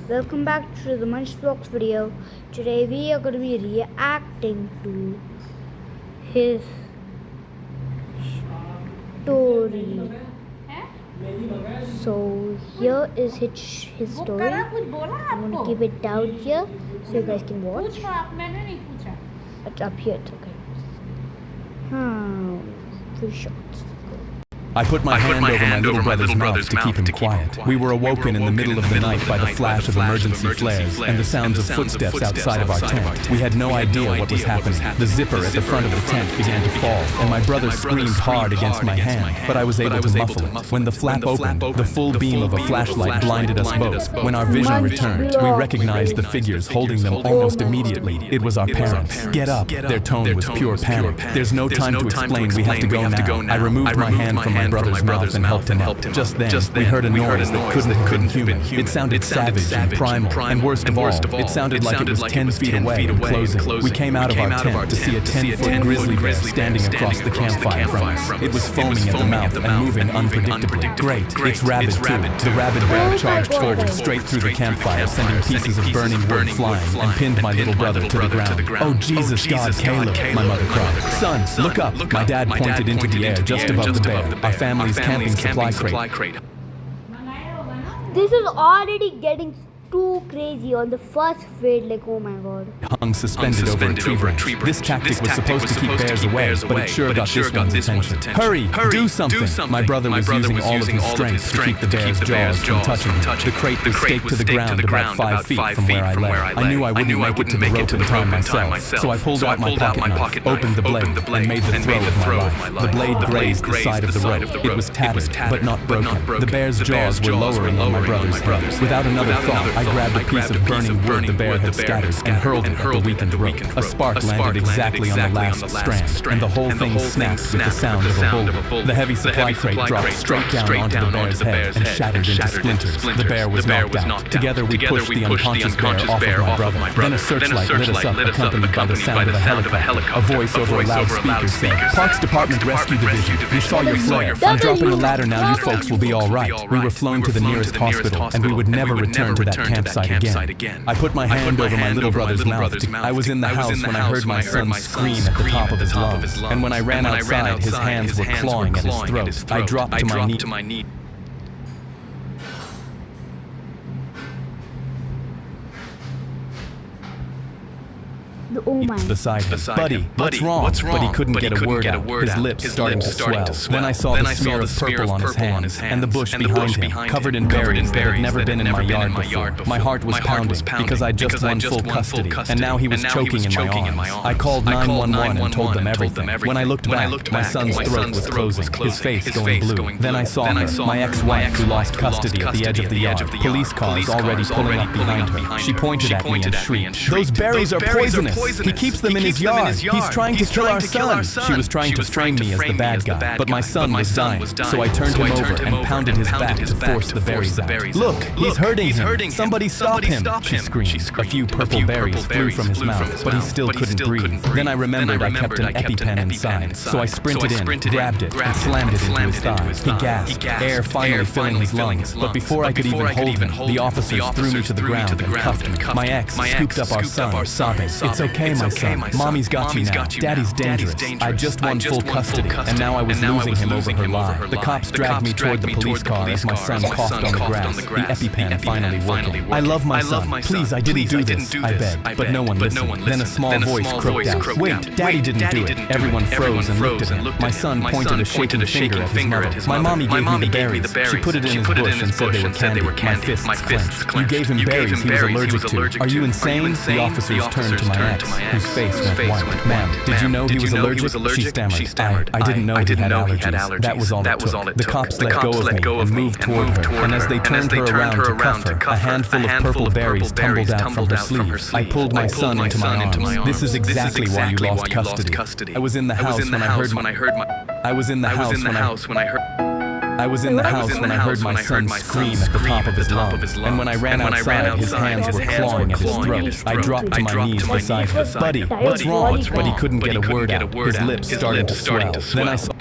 Welcome back to the Munchbox video. Today we are going to be reacting to his story. So here is his story. I'm going to keep it down here so you guys can watch. It's up here, it's okay. Few shots. I put my hand over my little brother's mouth to keep him quiet. We were awoken in the middle of the night by the flash of emergency flares and the sounds of footsteps outside of our tent. We had no idea what was happening. The zipper at the front of the tent began to fall, and my brother screamed hard against my hand, but I was able to muffle it. When the flap opened, the full beam of a flashlight blinded us both. When our vision returned, we recognized the figures holding them almost immediately. It was our parents. "Get up!" Their tone was pure panic. "There's no time to explain, we have to go now." I removed my hand from my brother's mouth and helped him up. Just then, we heard a noise that couldn't have been human. It sounded savage and primal, and worst of all, it sounded like it was 10 feet away and closing. We came out of our tent to see a 10-foot grizzly bear standing across the campfire from us. It was foaming at the mouth and moving unpredictably. Great, it's rabid too. The rabid bear charged forward straight through the campfire, sending pieces of burning wood flying, and pinned my little brother to the ground. "Oh Jesus God, Caleb," my mother cried. "Son, look up." My dad pointed into the air just above the bear, our family's camping supply crate. This is already getting too crazy on the first fade, like oh my god. Hung suspended over a tree branch. This tactic was supposed to keep bears away, but it sure got this one's attention. "Hurry, do something!" My brother was using all of his strength to keep the bear's jaws from touching me. The crate was staked to the ground about 5 feet from where I lay. I knew I wouldn't make it to the rope in time myself, so I pulled out my pocket knife, opened the blade, and made the throw of my life. The blade grazed the side of the rope. It was tattered, but not broken. The bear's jaws were lowering on my brother's head. Without another thought, I grabbed a piece of burning wood the bear had scattered and hurled it at the weakened rope. A spark landed exactly on the last strand, and the whole thing snapped with the sound of a bullet. The heavy supply crate dropped straight down onto the bear's head and shattered into splinters. The bear was knocked out. Together we pushed the unconscious bear off of my brother. Then a searchlight lit us up, accompanied by the sound of a helicopter. A voice over a loudspeaker said, "Parks Department Rescue Division, we saw your flare. I'm dropping a ladder now, you folks will be all right." We were flown to the nearest hospital, and we would never return to that campsite again. I put my hand over my little brother's mouth. I was in the house when I heard my son scream at the top of his lungs, and when I ran outside, his hands were clawing at his throat. I dropped to my knees. Oh my. Beside him. "Buddy, what's wrong?" But he couldn't get a word out, his lips starting to swell. Then I saw the smear of purple on his hands, and the bush behind him, covered in berries that had never been in my yard before. My heart was pounding, because I'd just won full custody, and now he was choking in my arms. I called 911 and told them everything. When I looked back, my son's throat was closing, his face going blue. Then I saw her, my ex-wife who lost custody at the edge of the yard, police cars already pulling up behind her. She pointed at me and shrieked, "Those berries are poisonous! He keeps them in his yard. He's trying to kill our son." She was trying to frame me as the bad guy, but my son was dying, so I turned him over and pounded his back to force the berries out. "Look, he's hurting him! Somebody stop him!" she screamed. A few purple berries flew from his mouth, but he still couldn't breathe. Then I remembered I kept an EpiPen inside, so I sprinted in, grabbed it, and slammed it into his thigh. He gasped, air finally filling his lungs, but before I could even hold him, the officers threw me to the ground and cuffed me. My ex scooped up our son, sobbing, "It's okay, my son. Mommy's got you now. Daddy's dangerous. I just won full custody, and now I was losing him over her lie." The cops dragged me toward the police car as my son coughed on the grass, the EpiPen finally working. "I love my son. Please, I didn't do this," I begged, but no one listened. Then a small voice croaked out, "Wait, Daddy didn't do it." Everyone froze and looked at him. My son pointed a shaking finger at his mother. "My mommy gave me the berries. She put it in his bush and said they were candy." My fists clenched. "You gave him berries he was allergic to. Are you insane?" The officers turned to my ex, whose face went white. "Ma'am, did you know he was allergic?" She stammered. I didn't know he had allergies. That was all it took. The cops let go of me and moved toward her, and as they turned her around to cuff her, a handful of purple berries tumbled out from her sleeve. I pulled my son into my arms. "This is exactly why you lost custody. I was in the house when I heard my son scream at the top of his lungs, and when I ran outside, his hands were clawing at his throat. I dropped to my knees beside him. "Buddy, what's wrong?" But he couldn't get a word out, his lips starting to swell. Then I saw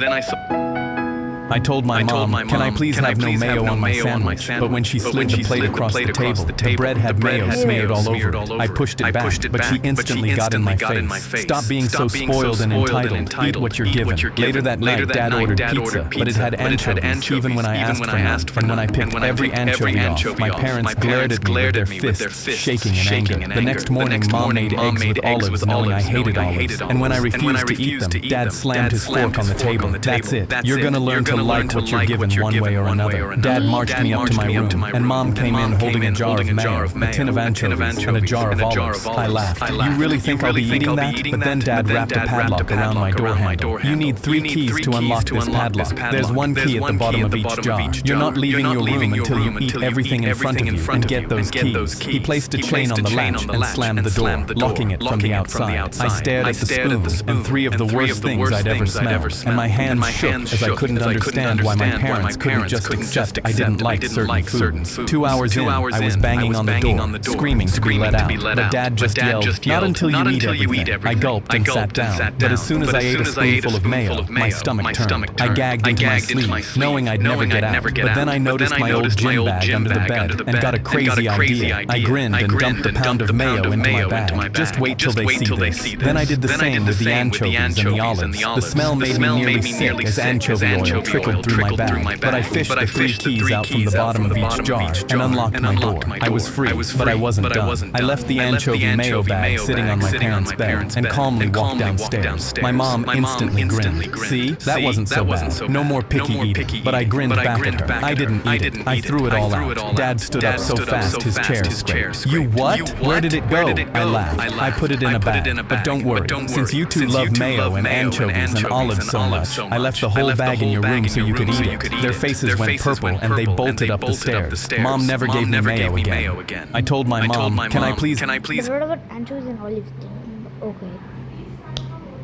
I told my mom, can I please have no mayo on my sandwich? But when she slid the plate across the table, the bread had mayo smeared all over it. I pushed it back, but she instantly got in my face. Stop being so spoiled and entitled. Eat what you're given. Later that night, Dad ordered pizza, but it had anchovies even when I asked for none. And when I picked every anchovy off, my parents glared at me with their fists shaking in anger. The next morning, Mom made eggs with olives, knowing I hated olives. And when I refused to eat them, Dad slammed his fork on the table. That's it. You're gonna learn to like what you're given one way or another. Dad marched me up to my room, and Mom came in holding a jar of mayo, a tin of anchovies, and a jar of olives. I laughed. You really think I'll be eating that? But then Dad wrapped a padlock around my door handle. You need 3 keys to unlock this padlock. There's 1 key at the bottom of each jar. You're not leaving your room until you eat everything in front of you and get those keys. He placed a chain on the latch and slammed the door, locking it from the outside. I stared at the spoon and 3 of the worst things I'd ever smelled, and my hands shook as I couldn't understand why my parents couldn't just accept I didn't like certain food. 2 hours in, I was banging on the door, screaming to be let out. But Dad just yelled, "Not until you eat everything." I gulped and sat down. But as soon as I ate a spoonful of mayo, my stomach turned. I gagged into my sleeve, knowing I'd never get out. But then I noticed my old gym bag under the bed and got a crazy idea. I grinned and dumped a pound of mayo into my bag. Just wait till they see this. Then I did the same with the anchovies and the olives. The smell made me nearly sick as anchovy oil trickled through my bag. But I fished the 3 keys out from the bottom of each jar and unlocked my door. I was free, but I wasn't done. I left the anchovy mayo bag sitting on my parents' bed and calmly walked downstairs. My mom instantly grinned. See, that wasn't so bad. No more picky eating. But I grinned back at her. I didn't eat it. I threw it all out. Dad stood up so fast his chair scraped. You what? Where did it go? I laughed. I put it in a bag. But don't worry, since you two love mayo and anchovies and olives so much, I left the whole bag in your room so you could eat it. Their faces went purple and they bolted up the stairs. Mom never gave me mayo again. I told my mom, can I please? But what about anchovies and olives? Okay.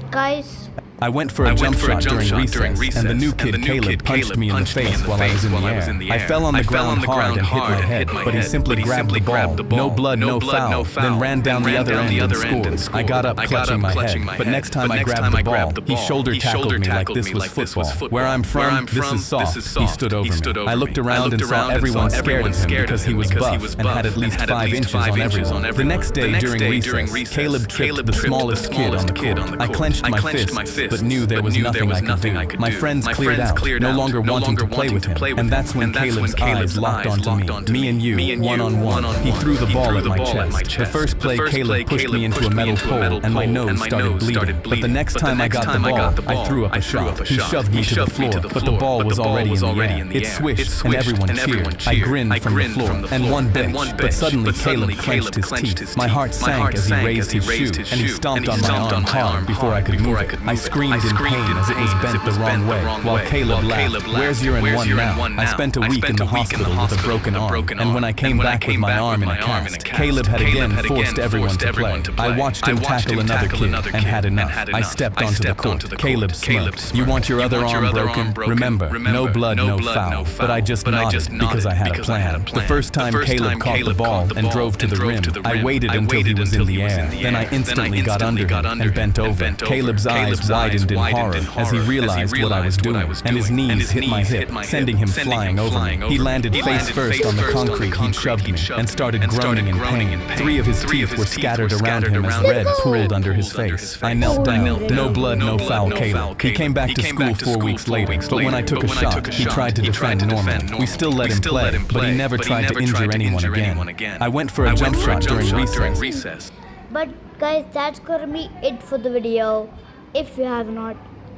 Guys, I went for a jump shot during recess, and the new kid Caleb punched me in the face while I was in the air. I fell on the ground hard and hit my head, but he simply grabbed the ball. No blood, no foul, then ran down the other end and scored. I got up clutching my head, but next time I grabbed the ball, he shoulder tackled me like this was football. Where I'm from, this is soft. He stood over me. I looked around and saw everyone scared of him because he was buff and had at least 5 inches on everyone. The next day during recess, Caleb tripped the smallest kid on the court. I clenched my fist, but knew there was nothing I could do. My friends cleared out, no longer wanting to play with him, and that's when Caleb's eyes locked onto me. Me and you, one-on-one. He threw the ball at my chest. The first play, Caleb pushed me into a metal pole, and my nose started bleeding. But the next time I got the ball, I threw up a shot. He shoved me to the floor, but the ball was already in the air. It swished, and everyone cheered. I grinned from the floor, and one bitch, but suddenly Caleb clenched his teeth. My heart sank as he raised his shoe, and he stomped on my arm hard before I could move it. I screamed in pain as it was bent the wrong way, while Caleb laughed. Where's your and one now? I spent a week in the hospital with a broken arm, and when I came back with my arm in a cast, Caleb had again forced everyone to play. I watched him tackle another kid and had enough. I stepped onto the court. Caleb smirked. You want your other arm broken? Remember, no blood, no foul. But I just nodded because I had a plan. The first time Caleb caught the ball and drove to the rim, I waited until he was in the air. Then I instantly got under him and bent over. Caleb's eyes widened in horror as he realized what I was doing, and his knees hit my hip, sending him flying over me. He landed face first on the concrete he'd shoved me, and started groaning in pain. 3 of his teeth were scattered around him as red pooled under his face. I knelt down. No blood, no foul, Caleb. He came back to school 4 weeks later, but when I took a shot, he tried to defend normally. We still let him play, but he never tried to injure anyone again. I went for a jump shot during recess. but guys, that's gonna be it for the video. If you have not,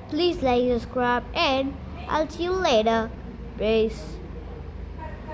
please like, subscribe, and I'll see you later. Peace.